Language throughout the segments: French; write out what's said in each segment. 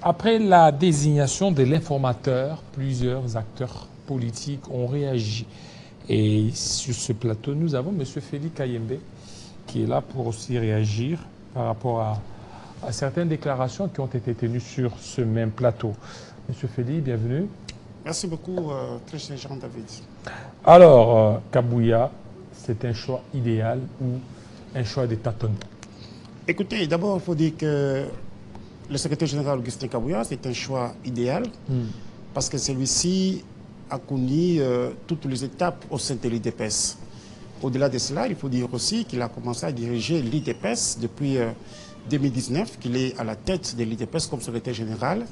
Après la désignation de l'informateur, plusieurs acteurs politiques ont réagi. Et sur ce plateau, nous avons M. Félix Kayembe qui est là pour aussi réagir par rapport à certaines déclarations qui ont été tenues sur ce même plateau. M. Félix, bienvenue. Merci beaucoup, très cher Jean-David. Alors, Kabouya, c'est un choix idéal ou un choix de tâtonnement? Écoutez, d'abord, il faut dire que le secrétaire général Augustin Kabouya, c'est un choix idéal parce que celui-ci a connu toutes les étapes au sein de l'IDPS. Au-delà de cela, il faut dire aussi qu'il a commencé à diriger l'IDPS depuis 2019, qu'il est à la tête de l'IDPS comme secrétaire général.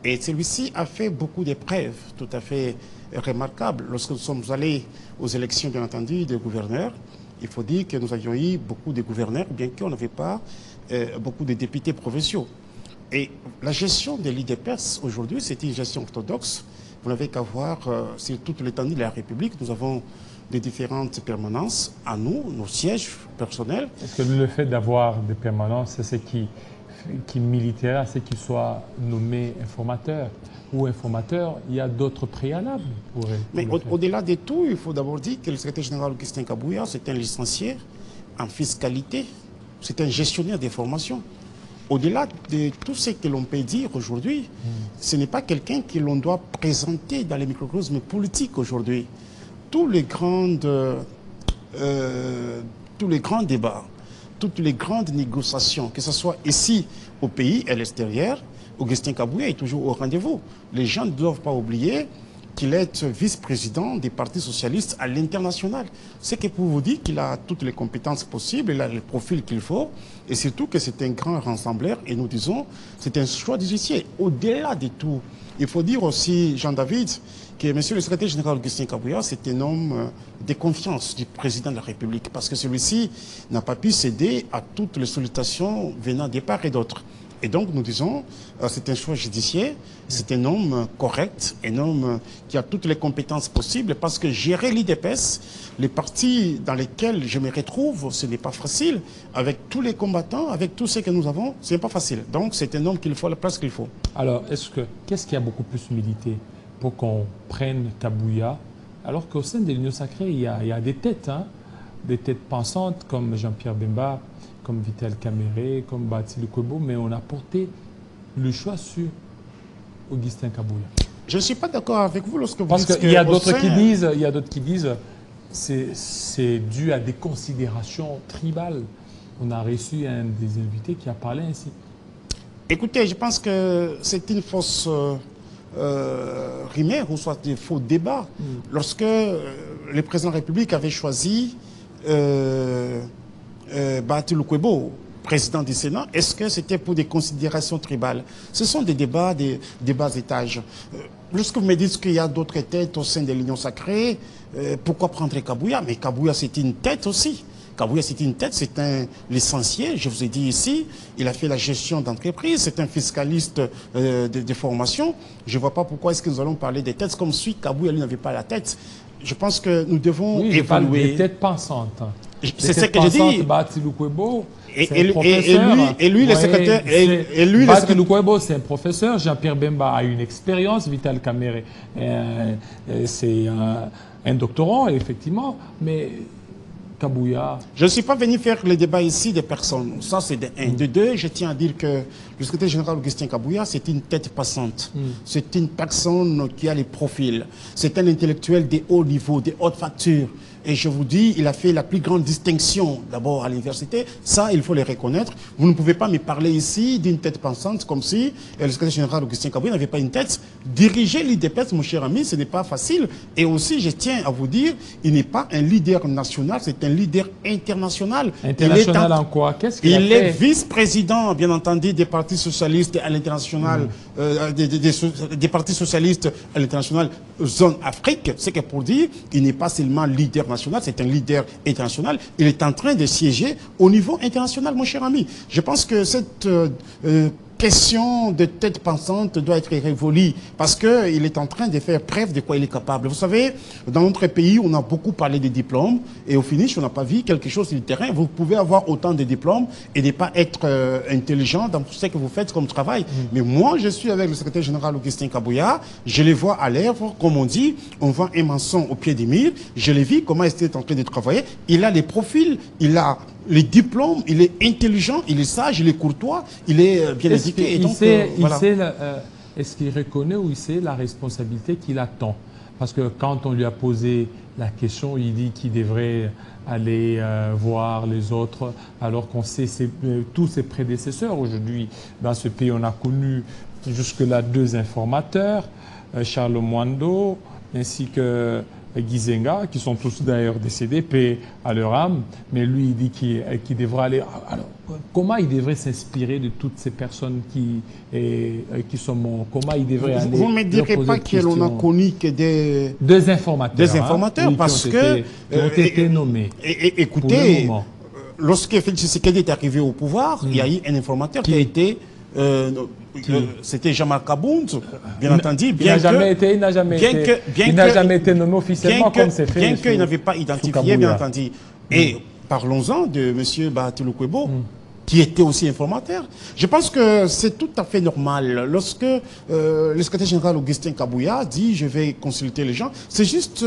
Et celui-ci a fait beaucoup d'épreuves tout à fait remarquables. Lorsque nous sommes allés aux élections, bien entendu, des gouverneurs, il faut dire que nous avions eu beaucoup de gouverneurs, bien qu'on n'avait pas beaucoup de députés provinciaux. Et la gestion de l'IDPS aujourd'hui, c'est une gestion orthodoxe. Vous n'avez qu'à voir sur toute l'étendue de la République, nous avons des différentes permanences à nous, nos sièges personnels. Est-ce que le fait d'avoir des permanences, c'est ce qui militerait à ce qu'il soit nommé informateur ou informateur, il y a d'autres préalables pour Mais au-delà de tout, il faut d'abord dire que le secrétaire général Augustin Kabouya, c'est un licencié en fiscalité, c'est un gestionnaire des formations. Au-delà de tout ce que l'on peut dire aujourd'hui, ce n'est pas quelqu'un que l'on doit présenter dans les microcosmes politiques aujourd'hui. Tous les grands débats, toutes les grandes négociations, que ce soit ici au pays et à l'extérieur, Augustin Kabouya est toujours au rendez-vous. Les gens ne doivent pas oublier qu'il est vice-président des partis socialistes à l'international. C'est que pour vous dire qu'il a toutes les compétences possibles, il a le profil qu'il faut, et surtout que c'est un grand rassembleur, et nous disons, c'est un choix du justicier. Au-delà de tout, il faut dire aussi, Jean-David, que M. le secrétaire général Augustin Kabouya, c'est un homme de confiance du président de la République, parce que celui-ci n'a pas pu céder à toutes les sollicitations venant des part et d'autres. Et donc, nous disons, c'est un choix judiciaire, c'est un homme correct, un homme qui a toutes les compétences possibles, parce que gérer l'IDPS, les partis dans lesquels je me retrouve, ce n'est pas facile. Avec tous les combattants, avec tout ce que nous avons, ce n'est pas facile. Donc, c'est un homme qu'il faut à la place qu'il faut. Alors, qu'est-ce qui a beaucoup plus milité pour qu'on prenne Kabouya, alors qu'au sein de l'Union sacrée, il y a des têtes, hein, des têtes pensantes comme Jean-Pierre Bemba, comme Vital Kamere, comme Batil Kwebo, mais on a porté le choix sur Augustin Kabouya. Je ne suis pas d'accord avec vous lorsque vous dites que... Parce qu'il y a d'autres qui disent, c'est dû à des considérations tribales. On a reçu un des invités qui a parlé ainsi. Écoutez, je pense que c'est une fausse rumeur ou soit des faux débats. Lorsque le président de la République avait choisi Batil Kwebo, président du Sénat, est-ce que c'était pour des considérations tribales? Ce sont des débats, des bas étages. Lorsque vous me dites qu'il y a d'autres têtes au sein de l'Union sacrée, pourquoi prendre Kabouya? Mais Kabouya, c'est une tête aussi. Kabouya, c'est une tête, c'est un licencié, je vous ai dit ici, il a fait la gestion d'entreprise, c'est un fiscaliste de formation. Je ne vois pas pourquoi est-ce que nous allons parler des têtes comme si Kabouya, lui, n'avait pas la tête. Je pense que nous devons évaluer... des têtes pensantes. C'est ce que je dis. Batil Kwebo, et lui, le secrétaire... Batil Kwebo, c'est un professeur. Jean-Pierre Bemba a une expérience. Vital Kamere, c'est un doctorant, effectivement. Mais Kabouya... Je ne suis pas venu faire le débat ici des personnes. Ça, c'est de un. De deux, je tiens à dire que le secrétaire général Augustin Kabouya, c'est une tête passante. C'est une personne qui a les profils. C'est un intellectuel de haut niveau, de haute facture. Et je vous dis, il a fait la plus grande distinction d'abord à l'université. Ça, il faut le reconnaître. Vous ne pouvez pas me parler ici d'une tête pensante comme si le secrétaire général Augustin Kabouya n'avait pas une tête. Diriger l'IDPS, mon cher ami, ce n'est pas facile. Et aussi, je tiens à vous dire, il n'est pas un leader national, c'est un leader international. International en quoi? Qu'est-ce qu'il a fait? Il est vice-président, bien entendu, des partis socialistes à l'international, des partis socialistes à l'international zone Afrique. C'est que pour dire, il n'est pas seulement leader national, c'est un leader international. Il est en train de siéger au niveau international, mon cher ami. Je pense que cette question de tête pensante doit être révolue parce qu'il est en train de faire preuve de quoi il est capable. Vous savez, dans notre pays, on a beaucoup parlé des diplômes et au finish, on n'a pas vu quelque chose du terrain. Vous pouvez avoir autant de diplômes et ne pas être intelligent dans tout ce que vous faites comme travail. Mais moi, je suis avec le secrétaire général Augustin Kabouya, je les vois à l'œuvre, comme on dit, on vend un maçon au pied des murs, je l'ai vu comment il était en train de travailler, il a les profils, il a les diplômes, il est intelligent, il est sage, il est courtois, il est bien éduqué. Est-ce qu'il reconnaît ou il sait la responsabilité qu'il attend? Parce que quand on lui a posé la question, il dit qu'il devrait aller voir les autres, alors qu'on sait tous ses prédécesseurs. Aujourd'hui, dans ce pays, on a connu jusque-là 2 informateurs, Charles Mwando ainsi que Gizenga, qui sont tous d'ailleurs décédés, paix à leur âme, mais lui il dit qu'il devrait aller. Alors, comment il devrait s'inspirer de toutes ces personnes qui sont morts? Comment il devrait aller? Vous ne me direz pas que l'on a connu que des informateurs. Des informateurs, oui, parce qui ont été nommés. Écoutez, lorsque Félix Tshisekedi est arrivé au pouvoir, il y a eu un informateur qui a été. C'était Jean-Marc Kabound, bien entendu. Il n'a jamais été nommé officiellement comme c'est fait. Bien qu'il n'avait pas identifié, bien entendu. Et parlons-en de M. Bahatulou Kwebo, qui était aussi informateur. Je pense que c'est tout à fait normal. Lorsque le secrétaire général Augustin Kabouya dit « je vais consulter les gens », c'est juste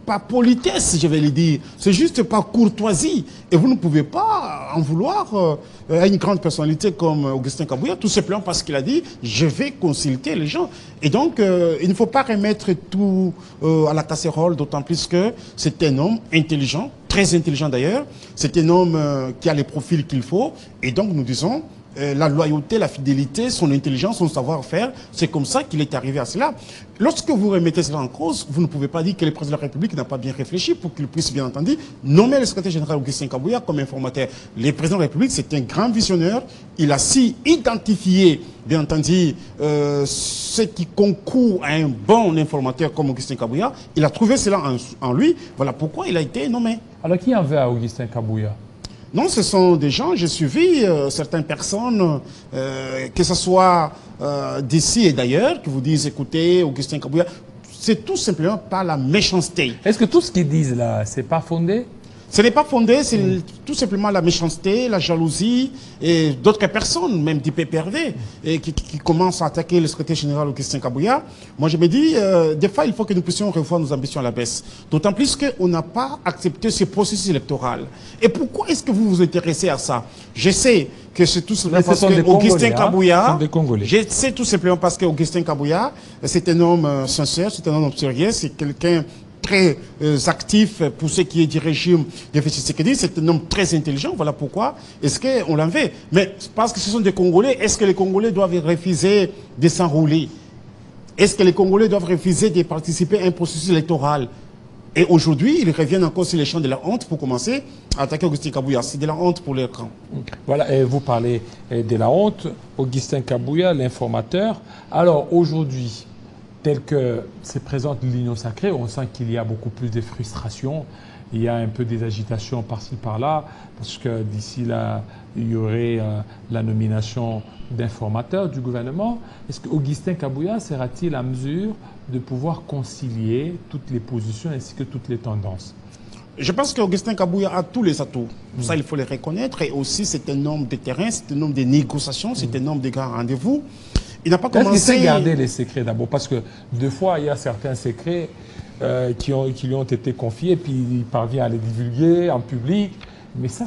pas politesse, je vais le dire. C'est juste pas courtoisie. Et vous ne pouvez pas en vouloir à une grande personnalité comme Augustin Kabouya, tout simplement parce qu'il a dit « je vais consulter les gens ». Et donc, il ne faut pas remettre tout à la casserole, d'autant plus que c'est un homme intelligent, très intelligent d'ailleurs. C'est un homme qui a les profils qu'il faut. Et donc, nous disons, la loyauté, la fidélité, son intelligence, son savoir-faire, c'est comme ça qu'il est arrivé à cela. Lorsque vous remettez cela en cause, vous ne pouvez pas dire que le président de la République n'a pas bien réfléchi pour qu'il puisse, bien entendu, nommer le secrétaire général Augustin Kabouya comme informateur. Le président de la République, c'est un grand visionnaire. Il a su identifier, bien entendu, ce qui concourt à un bon informateur comme Augustin Kabouya. Il a trouvé cela en lui. Voilà pourquoi il a été nommé. Alors, qui en veut à Augustin Kabouya? Non, ce sont des gens, j'ai suivi certaines personnes, que ce soit d'ici et d'ailleurs, qui vous disent, écoutez, Augustin Kabouya, c'est tout simplement pas la méchanceté. Est-ce que tout ce qu'ils disent là, c'est pas fondé? Ce n'est pas fondé, c'est tout simplement la méchanceté, la jalousie et d'autres personnes, même du PPRD, et qui commencent à attaquer le secrétaire général Augustin Kabouya. Moi, je me dis, des fois, il faut que nous puissions revoir nos ambitions à la baisse. D'autant plus qu'on n'a pas accepté ce processus électoral. Et pourquoi est-ce que vous vous intéressez à ça? Je sais que c'est tout simplement parce que Augustin Kabouya, je sais tout simplement parce que Augustin Kabouya, c'est un homme sincère, c'est un homme sérieux, c'est quelqu'un très actif pour ce qui est du régime de Félix Tshisekedi. C'est un homme très intelligent. Voilà pourquoi est-ce qu'on l'en veut. Mais parce que ce sont des Congolais, est-ce que les Congolais doivent refuser de s'enrouler? Est-ce que les Congolais doivent refuser de participer à un processus électoral? Et aujourd'hui, ils reviennent encore sur les champs de la honte pour commencer à attaquer Augustin Kabouya. C'est de la honte pour leur camp. Voilà, et vous parlez de la honte. Augustin Kabouya, l'informateur. Alors aujourd'hui, tel que se présente l'Union sacrée, on sent qu'il y a beaucoup plus de frustration, il y a un peu des agitations par-ci par-là, parce que d'ici là, il y aurait la nomination d'informateurs du gouvernement. Est-ce qu'Augustin Kabouya sera-t-il à mesure de pouvoir concilier toutes les positions ainsi que toutes les tendances? Je pense qu'Augustin Kabouya a tous les atouts. Ça, il faut les reconnaître. Et aussi, c'est un homme de terrain, c'est un homme de négociation, c'est un homme de grands rendez-vous. Il n'a pas commencé... Est-ce qu'il sait garder les secrets d'abord? Parce que des fois, il y a certains secrets qui lui ont été confiés, puis il parvient à les divulguer en public. Mais ça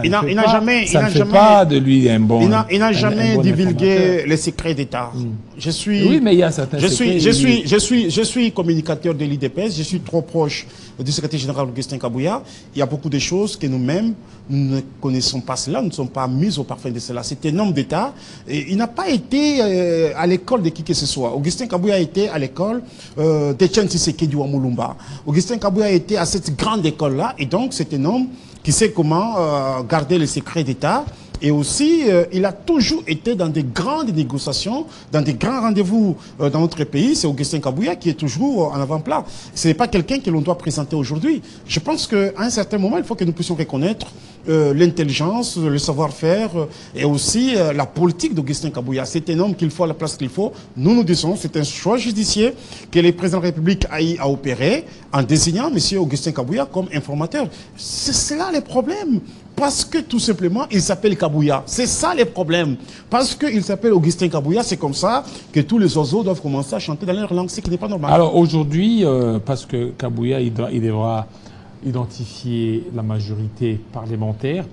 ne fait pas de lui un bon... Il n'a jamais divulgué les secrets d'État. Oui, mais il y a certains secrets... Je suis communicateur de l'IDPS, je suis trop proche du secrétaire général Augustin Kabouya. Il y a beaucoup de choses que nous-mêmes, nous ne connaissons pas cela, nous ne sommes pas mis au parfum de cela. C'est un homme d'État. Il n'a pas été à l'école de qui que ce soit. Augustin Kabouya a été à l'école d'Etienne Tshisekedi à Moulumba. Augustin Kabouya a été à cette grande école-là. Et donc, c'est un homme qui sait comment garder les secrets d'État Et aussi, il a toujours été dans des grandes négociations, dans des grands rendez-vous dans notre pays. C'est Augustin Kabouya qui est toujours en avant-plan. Ce n'est pas quelqu'un que l'on doit présenter aujourd'hui. Je pense qu'à un certain moment, il faut que nous puissions reconnaître l'intelligence, le savoir-faire et aussi la politique d'Augustin Kabouya. C'est un homme qu'il faut à la place qu'il faut. Nous disons, c'est un choix judiciaire que le président de la République a opéré en désignant M. Augustin Kabouya comme informateur. C'est cela le problème. Parce que tout simplement, il s'appelle Kabouya. C'est ça le problème. Parce qu'il s'appelle Augustin Kabouya, c'est comme ça que tous les oiseaux doivent commencer à chanter dans leur langue, ce qui n'est pas normal. Alors aujourd'hui, parce que Kabouya, il devra identifier la majorité parlementaire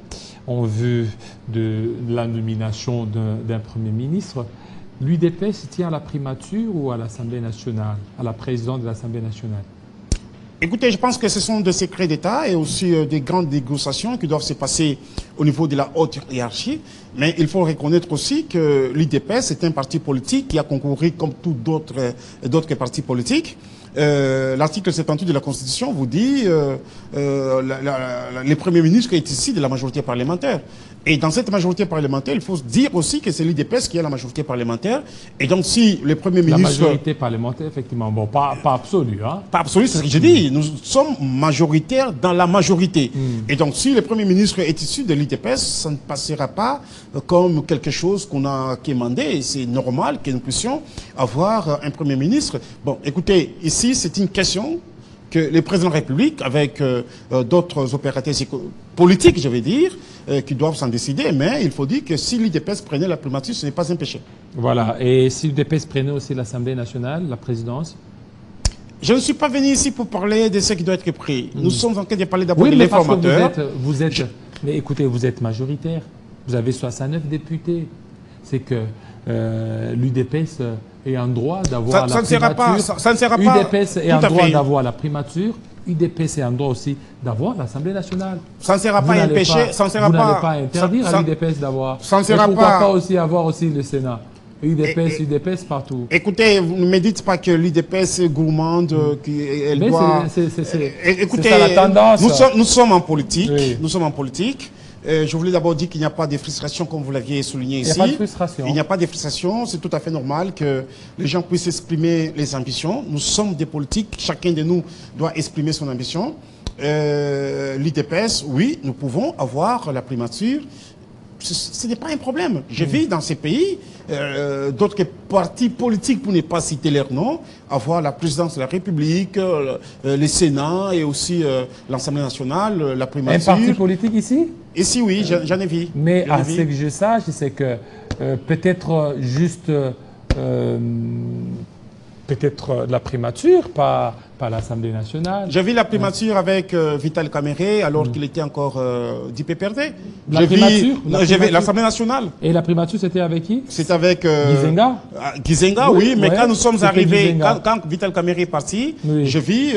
en vue de la nomination d'un Premier ministre, l'UDPS tient à la primature ou à l'Assemblée nationale, à la présidente de l'Assemblée nationale? Écoutez, je pense que ce sont des secrets d'État et aussi des grandes négociations qui doivent se passer au niveau de la haute hiérarchie. Mais il faut reconnaître aussi que l'UDPS est un parti politique qui a concouru comme tous d'autres partis politiques. L'article 78 de la Constitution vous dit le Premier ministre est ici de la majorité parlementaire. Et dans cette majorité parlementaire, il faut dire aussi que c'est l'UDPS qui a la majorité parlementaire. Et donc si le Premier ministre... La majorité parlementaire, effectivement. Bon, pas absolue. Hein. Pas absolue, c'est ce que je dis. Nous sommes majoritaires dans la majorité. Et donc si le Premier ministre est issu de l'UDPS, ça ne passera pas comme quelque chose qu'on a quémandé. C'est normal que nous puissions avoir un Premier ministre. Bon, écoutez, ici, c'est une question que le président de la République, avec d'autres opérateurs politiques, je vais dire, qui doivent s'en décider. Mais il faut dire que si l'UDPS prenait la primature, ce n'est pas un péché. Voilà. Et si l'UDPS prenait aussi l'Assemblée nationale, la présidence? Je ne suis pas venu ici pour parler de ce qui doit être pris. Nous sommes en train de parler d'abord de l'informateur. Mais écoutez, vous êtes majoritaire. Vous avez 69 députés. C'est que l'UDPS est en droit d'avoir la primature. Ça ne sera pas. UDPS est en droit d'avoir la primature. UDPS est en droit aussi d'avoir l'Assemblée nationale. Ça ne sera pas un péché. Vous n'allez pas interdire à l'UDPS d'avoir. Ça ne sera pourquoi pas aussi avoir aussi le Sénat? UDPS partout. Écoutez, vous ne me dites pas que l'UDPS est gourmande, qu'elle doit... Écoutez, ça, la tendance. Nous sommes en politique. Oui. Nous sommes en politique. Je voulais d'abord dire qu'il n'y a pas de frustration, comme vous l'aviez souligné ici. Il n'y a pas de frustration. Il n'y a pas de frustration. C'est tout à fait normal que les gens puissent exprimer les ambitions. Nous sommes des politiques. Chacun de nous doit exprimer son ambition. L'UDPS, oui, nous pouvons avoir la primature. Ce n'est pas un problème. Je vis dans ces pays, d'autres partis politiques, pour ne pas citer leur nom, avoir la présidence de la République, le Sénat et aussi l'Assemblée nationale, la primature. Un parti politique ici? Ici, oui, j'en ai vu. Mais à ce que je sache, c'est que peut-être juste... peut-être la primature, pas l'Assemblée nationale. J'ai vu la primature avec Vital Kamere alors qu'il était encore d'IPPRD. L'Assemblée nationale. Et la primature, c'était avec qui? C'était avec... Gizenga. Gizenga, oui, mais quand nous sommes arrivés, quand Vital Kamere est parti, j'ai vu,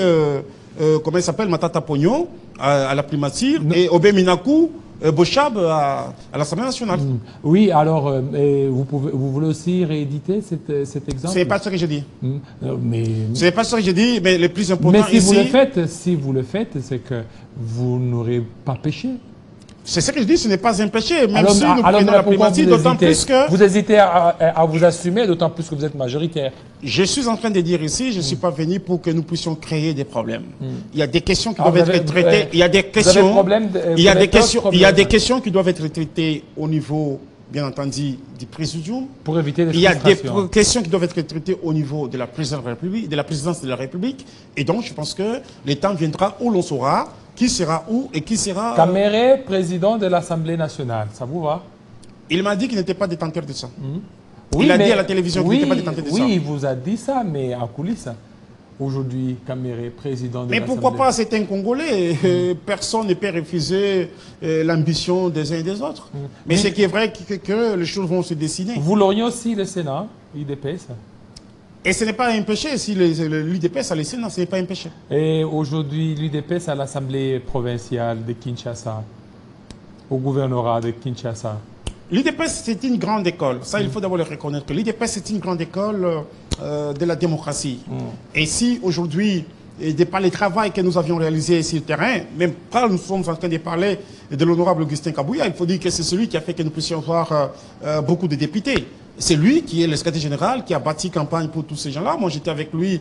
comment il s'appelle, Matata Pogno à la primature et Obé Minakou, Bochab à l'Assemblée nationale. Oui, alors, vous voulez aussi rééditer cet exemple? Ce n'est pas ce que je dis. Mais... Ce n'est pas ce que je dis, mais le plus important mais ici... si vous le faites, c'est que vous n'aurez pas péché. C'est ce que je dis, ce n'est pas un péché, même si nous prenons la primature, d'autant plus que... Vous hésitez à vous assumer, d'autant plus que vous êtes majoritaire. Je suis en train de dire ici, je ne suis pas venu pour que nous puissions créer des problèmes. Il y a des questions qui doivent être traitées. Il y a des questions qui doivent être traitées au niveau, bien entendu, du présidium. Pour éviter les frustrations. Il y a des questions qui doivent être traitées au niveau de la présidence de la République. Et donc, je pense que le temps viendra où l'on saura qui sera où et qui sera... Kamere, président de l'Assemblée nationale, ça vous va? Il m'a dit qu'il n'était pas détenteur de ça. Il a dit à la télévision qu'il n'était pas détenteur de ça. Oui, il vous a dit ça, mais en coulisses. Aujourd'hui, Kamere, président de l'Assemblée... Mais pourquoi pas? C'est un Congolais. Personne ne peut refuser l'ambition des uns et des autres. Mais ce qui est vrai que les choses vont se dessiner. Vous l'auriez aussi le Sénat, l'UDPS? Et ce n'est pas un péché. Si l'UDPS a le Sénat, ce n'est pas un péché. Et aujourd'hui, l'UDPS a l'Assemblée provinciale de Kinshasa, au gouvernorat de Kinshasa. L'UDPS, c'est une grande école. Ça, il faut d'abord le reconnaître. L'UDPS, c'est une grande école de la démocratie. Et si aujourd'hui, et de par le travail que nous avions réalisé sur le terrain, même quand nous sommes en train de parler de l'honorable Augustin Kabouya, il faut dire que c'est celui qui a fait que nous puissions avoir beaucoup de députés. C'est lui qui est le secrétaire général, qui a bâti campagne pour tous ces gens-là. Moi, j'étais avec lui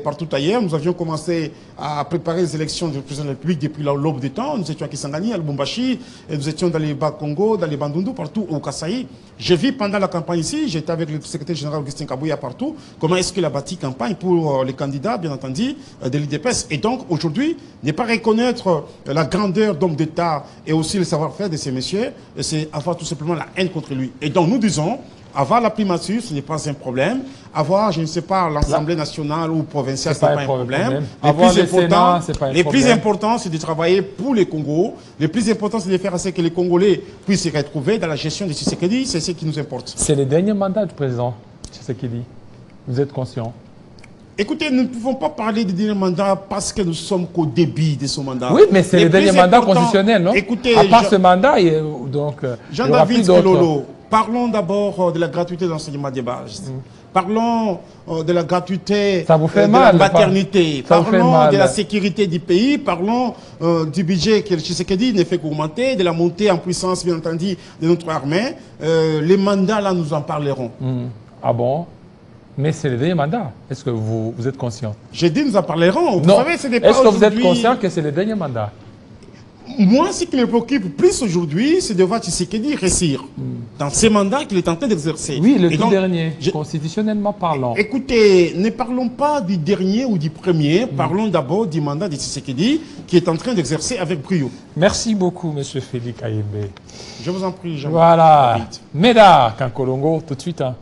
partout ailleurs. Nous avions commencé à préparer les élections du président de la République depuis l'aube des temps. Nous étions à Kisangani, à Lubumbashi, et nous étions dans les Bas-Congo, dans les Bandundu, partout au Kasaï. J'ai vu pendant la campagne ici, j'étais avec le secrétaire général Augustin Kabouya partout, comment est-ce qu'il a bâti campagne pour les candidats, bien entendu, de l'IDPS. Et donc, aujourd'hui, ne pas reconnaître la grandeur d'homme d'État et aussi le savoir-faire de ces messieurs, c'est avoir tout simplement la haine contre lui. Et donc, nous disons, avoir la primature, ce n'est pas un problème. Avoir, je ne sais pas, l'Assemblée nationale ou provinciale, ce n'est pas un problème. Les plus importants, c'est de travailler pour les Congos. Le plus important, c'est de faire en sorte que les Congolais puissent se retrouver dans la gestion de Tshisekedi. C'est ce qui nous importe. C'est le dernier mandat du président Tshisekedi. Vous êtes conscient? Écoutez, nous ne pouvons pas parler de dernier mandat parce que nous sommes qu'au début de ce mandat. Oui, mais c'est le dernier mandat constitutionnel, non? Écoutez, à part ce mandat, donc, Jean-David Kololo, parlons d'abord de la gratuité de l'enseignement des bases. Parlons de la gratuité de la maternité. Parlons de la sécurité du pays. Parlons du budget que Tshisekedi ne fait qu'augmenter, de la montée en puissance, bien entendu, de notre armée. Les mandats, là, nous en parlerons. Ah bon? Mais c'est le dernier mandat. Est-ce que vous êtes conscient? J'ai dit nous en parlerons. Non. Est-ce que vous êtes conscient que c'est le dernier mandat? Moi, ce qui me préoccupe plus aujourd'hui, c'est de voir Tshisekedi réussir dans ces mandats qu'il est en train d'exercer. Oui, le tout dernier, constitutionnellement parlant. Écoutez, ne parlons pas du dernier ou du premier. Parlons d'abord du mandat de Tshisekedi qui est en train d'exercer avec brio. Merci beaucoup, M. Félix Kayembe. Je vous en prie, Jean. Voilà. Meda Kankolongo, tout de suite. Hein.